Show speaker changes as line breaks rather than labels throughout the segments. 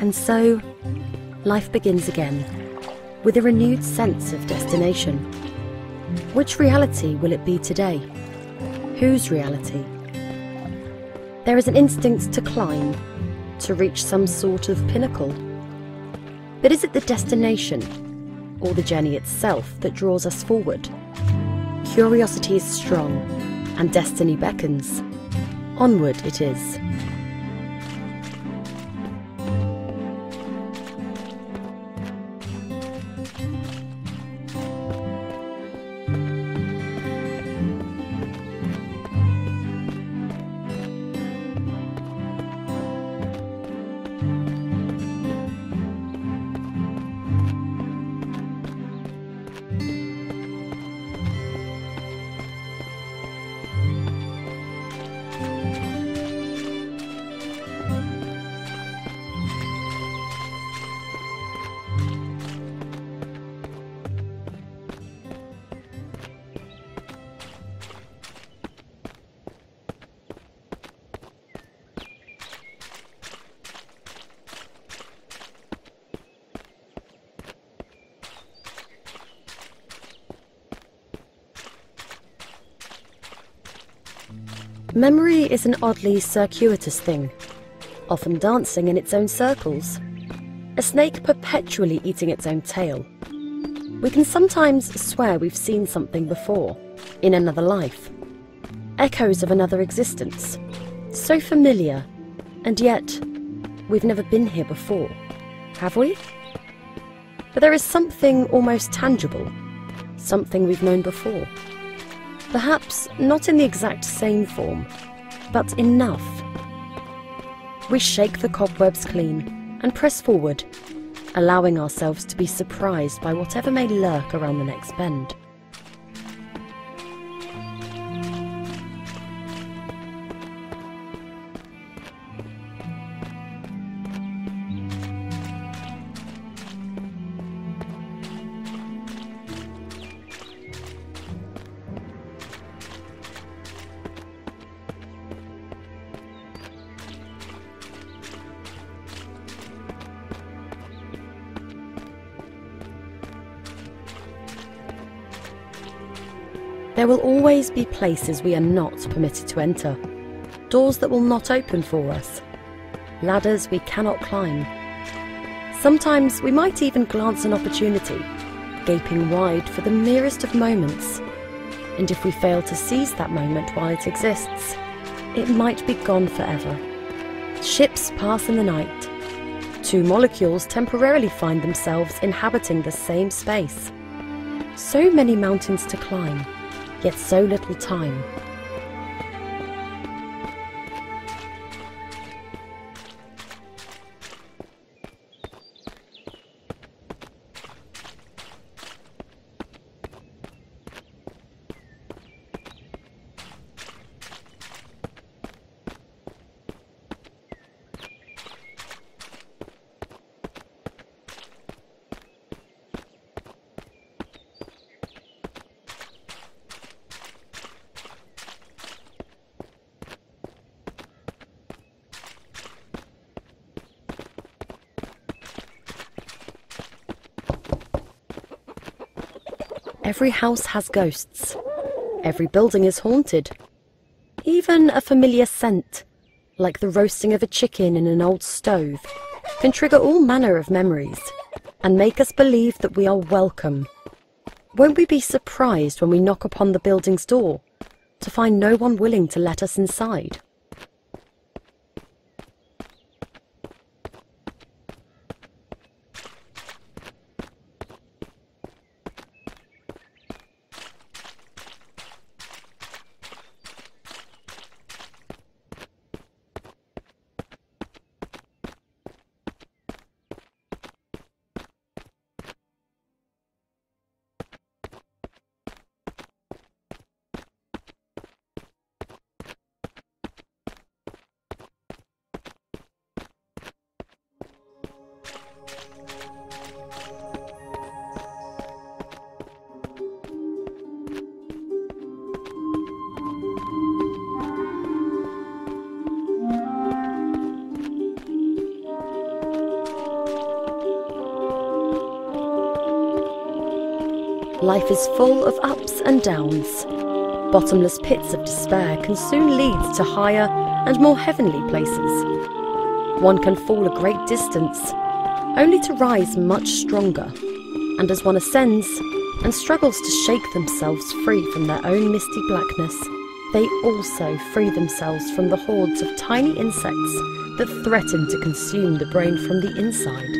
And so, life begins again, with a renewed sense of destination. Which reality will it be today? Whose reality? There is an instinct to climb, to reach some sort of pinnacle. But is it the destination, or the journey itself that draws us forward? Curiosity is strong, and destiny beckons. Onward it is. Memory is an oddly circuitous thing, often dancing in its own circles. A snake perpetually eating its own tail. We can sometimes swear we've seen something before, in another life. Echoes of another existence. So familiar, and yet we've never been here before, have we? But there is something almost tangible, something we've known before. Perhaps not in the exact same form, but enough. We shake the cobwebs clean and press forward, allowing ourselves to be surprised by whatever may lurk around the next bend. There will always be places we are not permitted to enter, doors that will not open for us, ladders we cannot climb. Sometimes we might even glance an opportunity, gaping wide for the merest of moments, and if we fail to seize that moment while it exists, it might be gone forever. Ships pass in the night. Two molecules temporarily find themselves inhabiting the same space. So many mountains to climb, yet so little time. Every house has ghosts. Every building is haunted. Even a familiar scent, like the roasting of a chicken in an old stove, can trigger all manner of memories and make us believe that we are welcome. Won't we be surprised when we knock upon the building's door to find no one willing to let us inside? Life is full of ups and downs. Bottomless pits of despair can soon lead to higher and more heavenly places. One can fall a great distance, only to rise much stronger, and as one ascends and struggles to shake themselves free from their own misty blackness, they also free themselves from the hordes of tiny insects that threaten to consume the brain from the inside.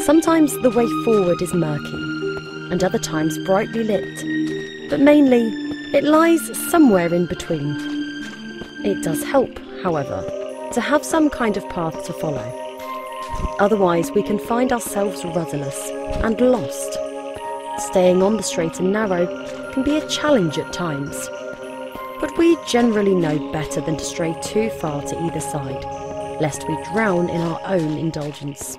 Sometimes the way forward is murky, and other times brightly lit, but mainly it lies somewhere in between. It does help, however, to have some kind of path to follow. Otherwise we can find ourselves rudderless and lost. Staying on the straight and narrow can be a challenge at times, but we generally know better than to stray too far to either side, lest we drown in our own indulgence.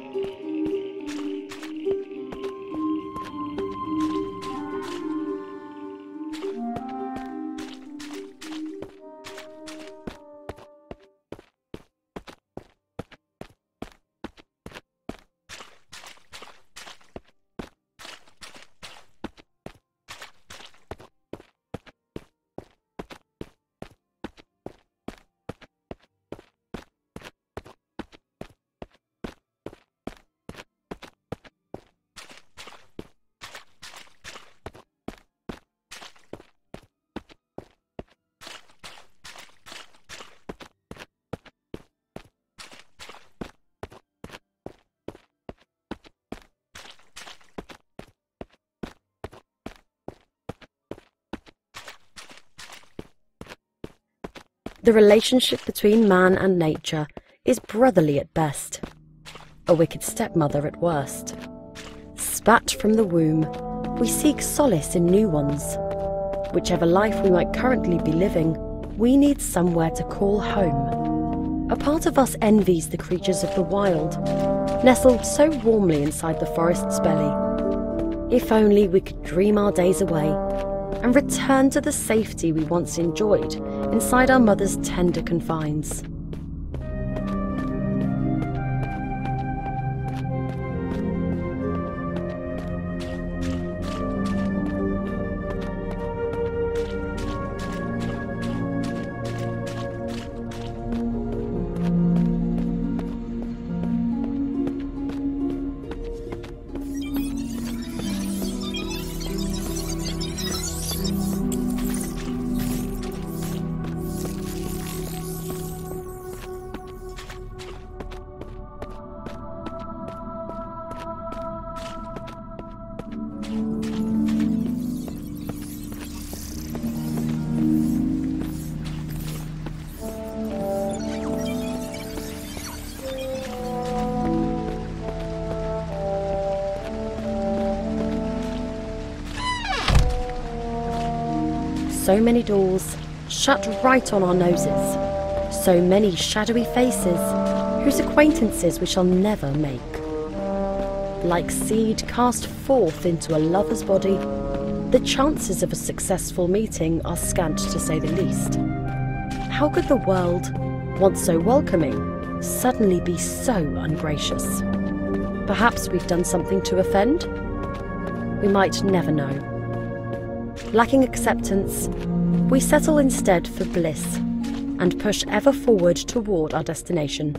The relationship between man and nature is brotherly at best, a wicked stepmother at worst. Spat from the womb, we seek solace in new ones. Whichever life we might currently be living, we need somewhere to call home. A part of us envies the creatures of the wild, nestled so warmly inside the forest's belly. If only we could dream our days away and return to the safety we once enjoyed inside our mother's tender confines. So many doors shut right on our noses, so many shadowy faces whose acquaintances we shall never make. Like seed cast forth into a lover's body, the chances of a successful meeting are scant to say the least. How could the world, once so welcoming, suddenly be so ungracious? Perhaps we've done something to offend? We might never know. Lacking acceptance, we settle instead for bliss and push ever forward toward our destination.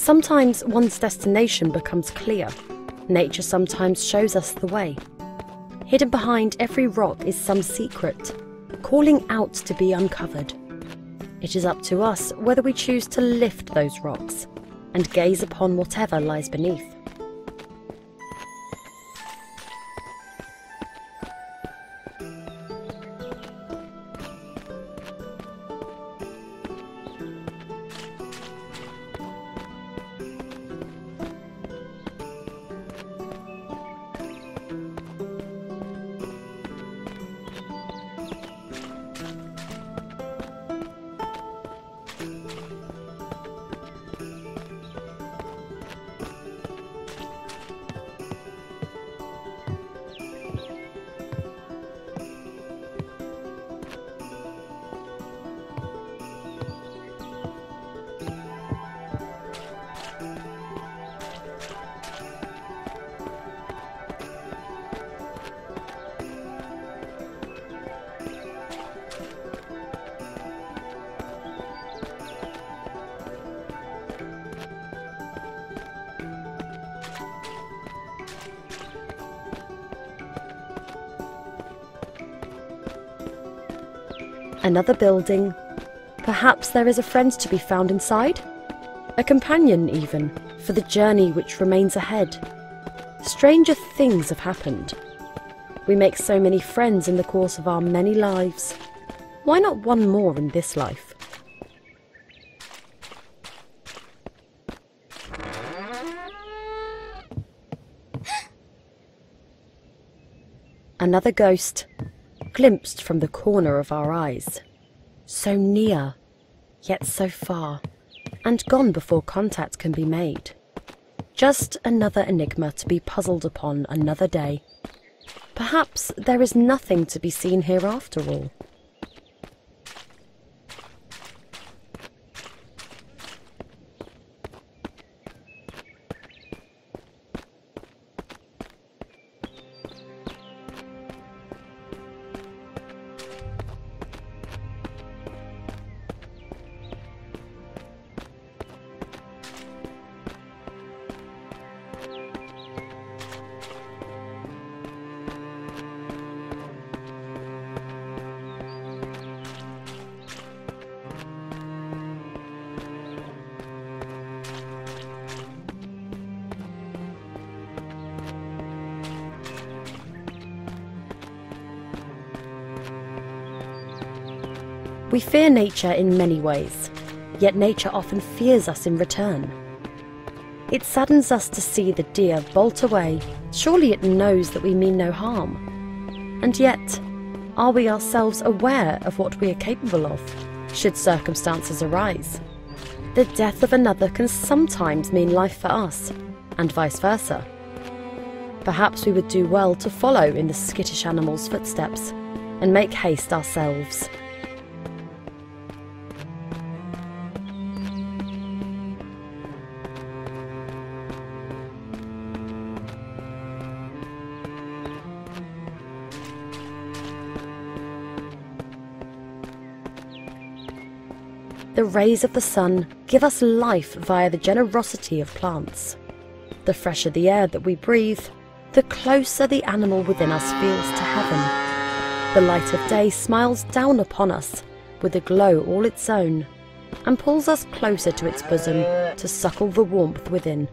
Sometimes one's destination becomes clear. Nature sometimes shows us the way. Hidden behind every rock is some secret, calling out to be uncovered. It is up to us whether we choose to lift those rocks and gaze upon whatever lies beneath. Another building. Perhaps there is a friend to be found inside? A companion, even, for the journey which remains ahead. Stranger things have happened. We make so many friends in the course of our many lives. Why not one more in this life? Another ghost, glimpsed from the corner of our eyes. So near, yet so far, and gone before contact can be made. Just another enigma to be puzzled upon another day. Perhaps there is nothing to be seen here after all. We fear nature in many ways, yet nature often fears us in return. It saddens us to see the deer bolt away. Surely it knows that we mean no harm. And yet, are we ourselves aware of what we are capable of, should circumstances arise? The death of another can sometimes mean life for us, and vice versa. Perhaps we would do well to follow in the skittish animal's footsteps, and make haste ourselves. The rays of the sun give us life via the generosity of plants. The fresher the air that we breathe, the closer the animal within us feels to heaven. The light of day smiles down upon us with a glow all its own, and pulls us closer to its bosom to suckle the warmth within.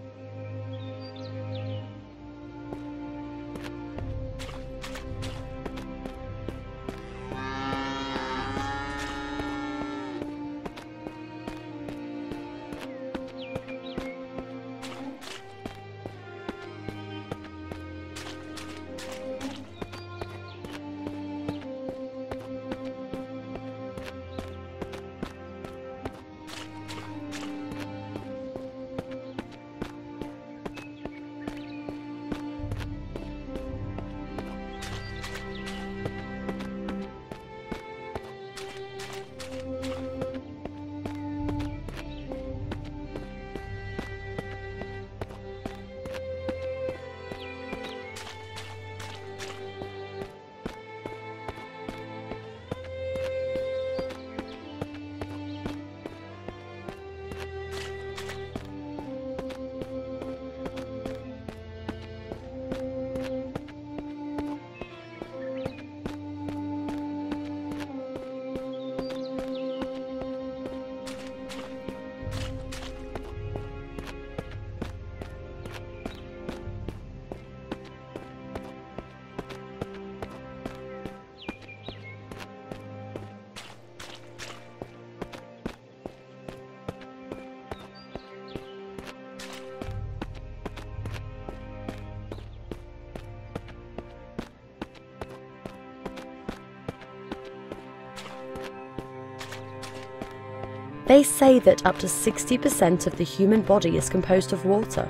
They say that up to 60% of the human body is composed of water.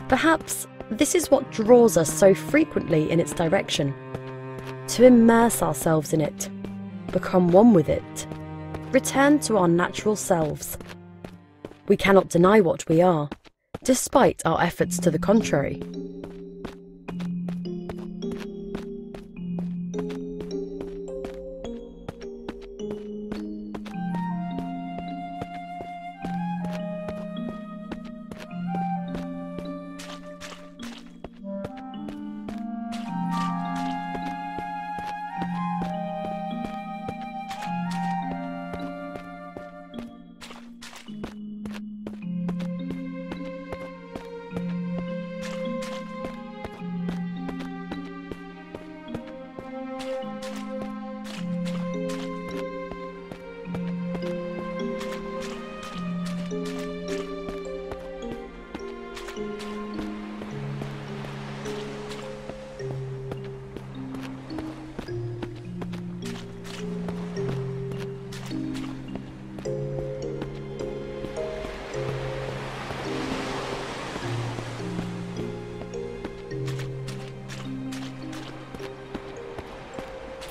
Perhaps this is what draws us so frequently in its direction. To immerse ourselves in it, become one with it, return to our natural selves. We cannot deny what we are, despite our efforts to the contrary.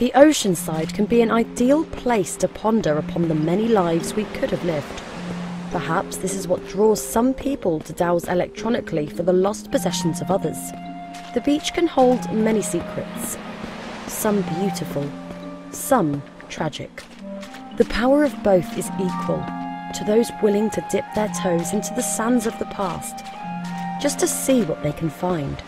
The ocean side can be an ideal place to ponder upon the many lives we could have lived. Perhaps this is what draws some people to dowse electronically for the lost possessions of others. The beach can hold many secrets, some beautiful, some tragic. The power of both is equal to those willing to dip their toes into the sands of the past, just to see what they can find.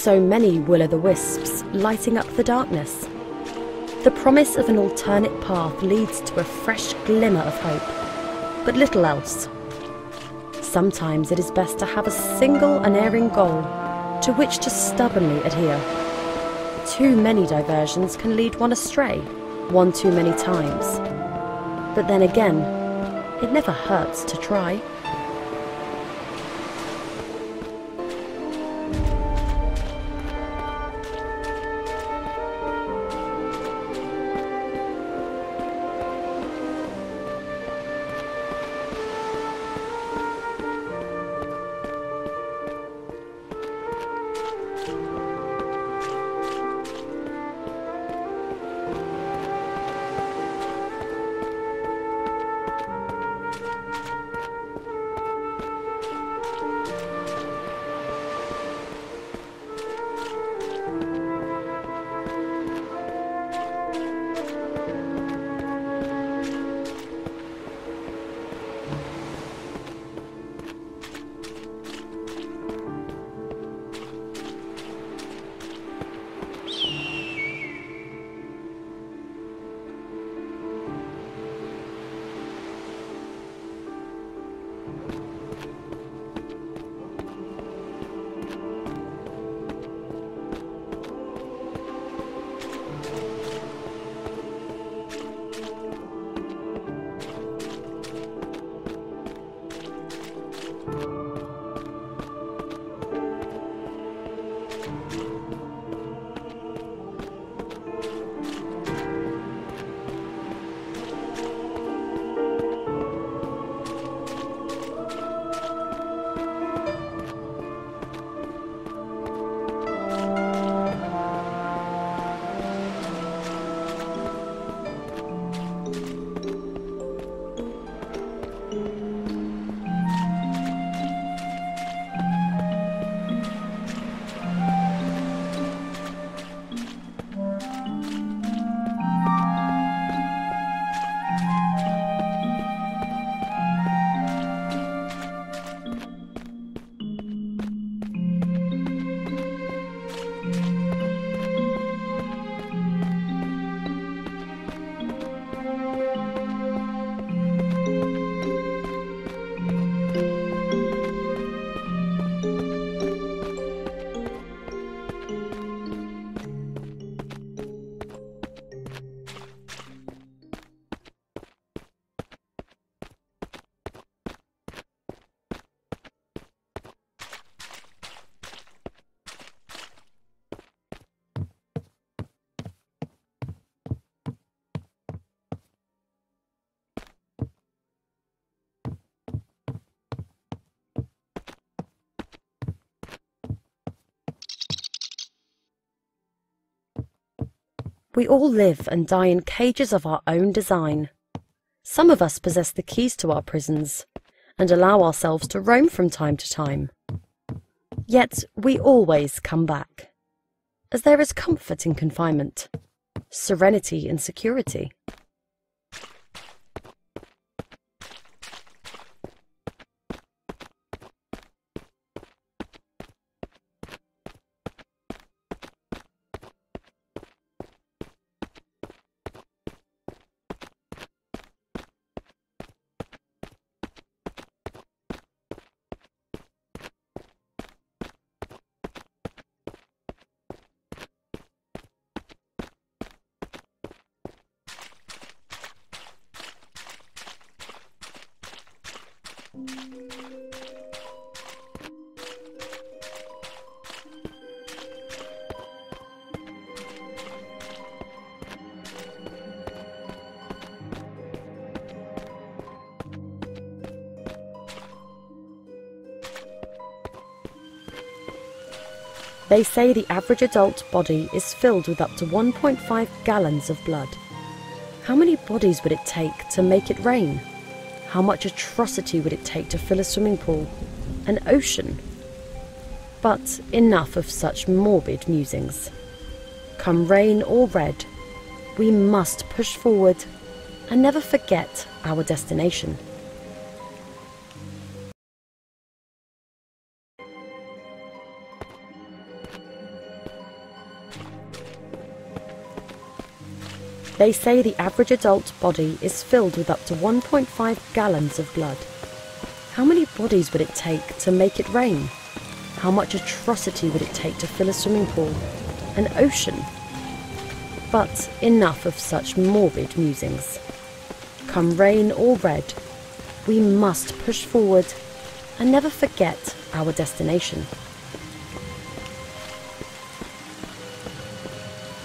So many will-o'-the-wisps lighting up the darkness. The promise of an alternate path leads to a fresh glimmer of hope, but little else. Sometimes it is best to have a single unerring goal to which to stubbornly adhere. Too many diversions can lead one astray, one too many times. But then again, it never hurts to try. We all live and die in cages of our own design. Some of us possess the keys to our prisons and allow ourselves to roam from time to time. Yet we always come back, as there is comfort in confinement, serenity in security. They say the average adult body is filled with up to 1.5 gallons of blood. How many bodies would it take to make it rain? How much atrocity would it take to fill a swimming pool, an ocean? But enough of such morbid musings. Come rain or red, we must push forward and never forget our destination. They say the average adult body is filled with up to 1.5 gallons of blood. How many bodies would it take to make it rain? How much atrocity would it take to fill a swimming pool, an ocean? But enough of such morbid musings. Come rain or red, we must push forward and never forget our destination.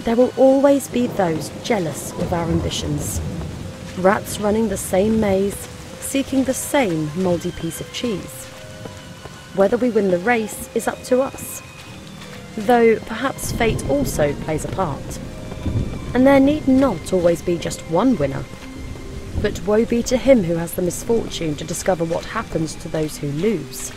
There will always be those jealous of our ambitions. Rats running the same maze, seeking the same mouldy piece of cheese. Whether we win the race is up to us, though perhaps fate also plays a part. And there need not always be just one winner, but woe be to him who has the misfortune to discover what happens to those who lose.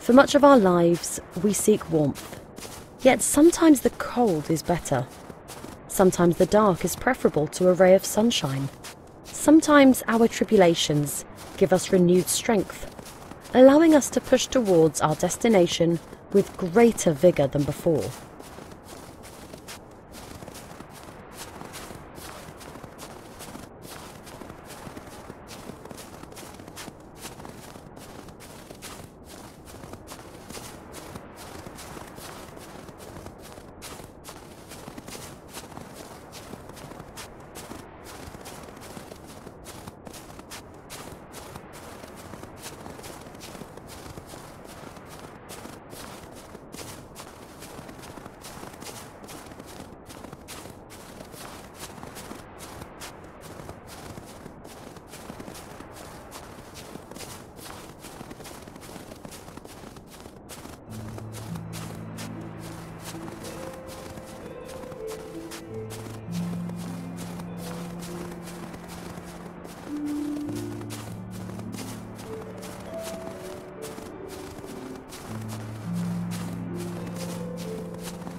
For much of our lives, we seek warmth. Yet sometimes the cold is better. Sometimes the dark is preferable to a ray of sunshine. Sometimes our tribulations give us renewed strength, allowing us to push towards our destination with greater vigour than before.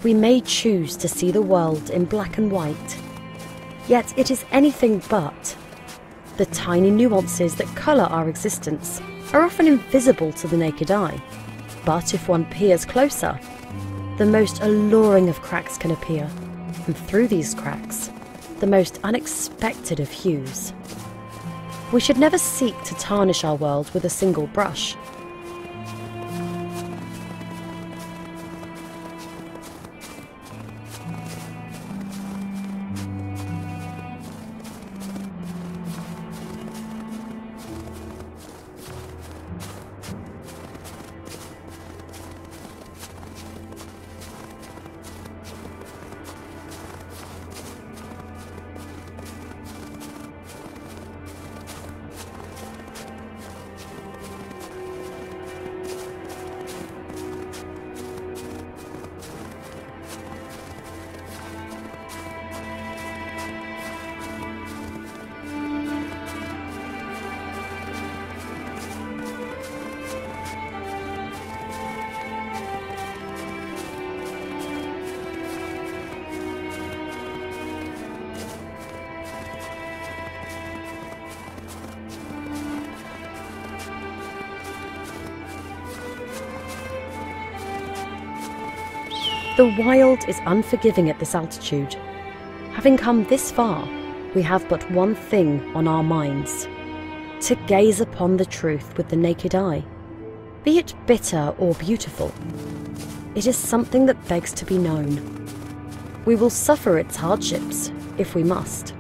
We may choose to see the world in black and white, Yet it is anything but. The tiny nuances that colour our existence are often invisible to the naked eye, but if one peers closer, the most alluring of cracks can appear, and through these cracks, the most unexpected of hues. We should never seek to tarnish our world with a single brush. The wild is unforgiving at this altitude. Having come this far, we have but one thing on our minds: to gaze upon the truth with the naked eye. Be it bitter or beautiful, it is something that begs to be known. We will suffer its hardships if we must.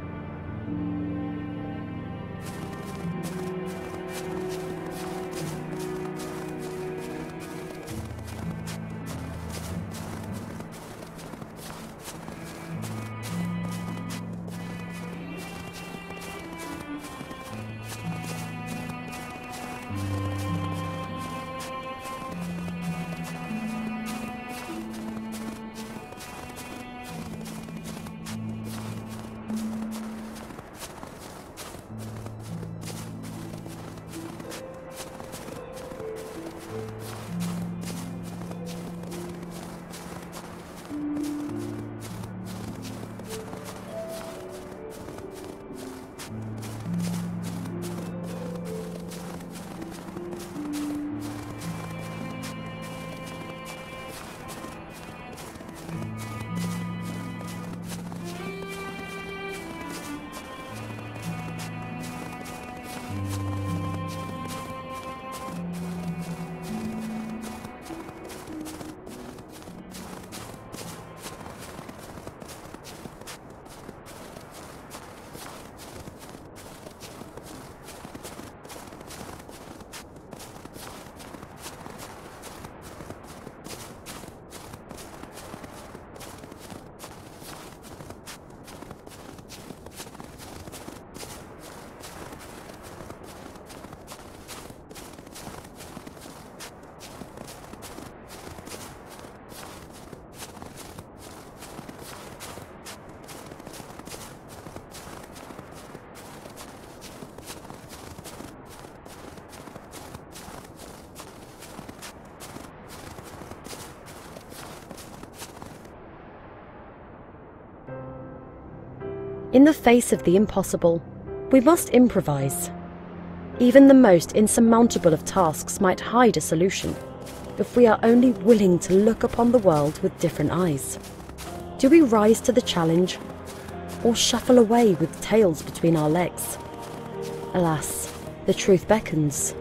In the face of the impossible, we must improvise. Even the most insurmountable of tasks might hide a solution, if we are only willing to look upon the world with different eyes. Do we rise to the challenge, or shuffle away with tails between our legs? Alas, the truth beckons,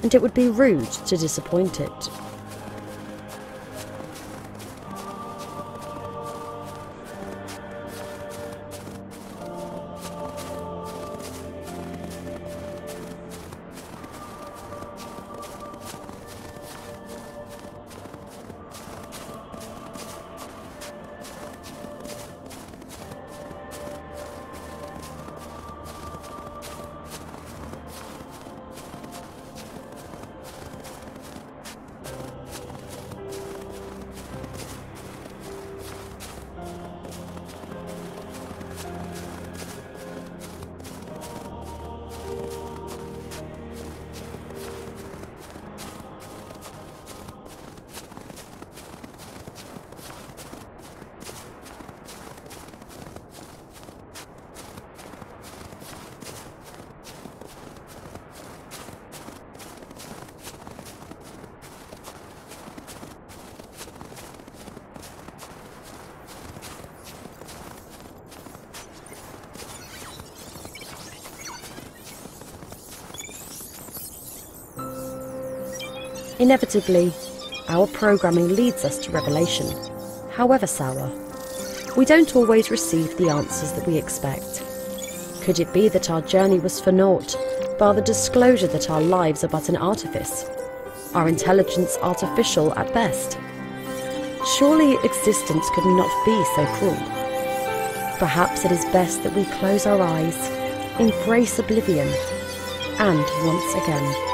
and it would be rude to disappoint it. Inevitably, our programming leads us to revelation, however sour. We don't always receive the answers that we expect. Could it be that our journey was for naught, bar the disclosure that our lives are but an artifice, our intelligence artificial at best? Surely existence could not be so cruel. Perhaps it is best that we close our eyes, embrace oblivion, and once again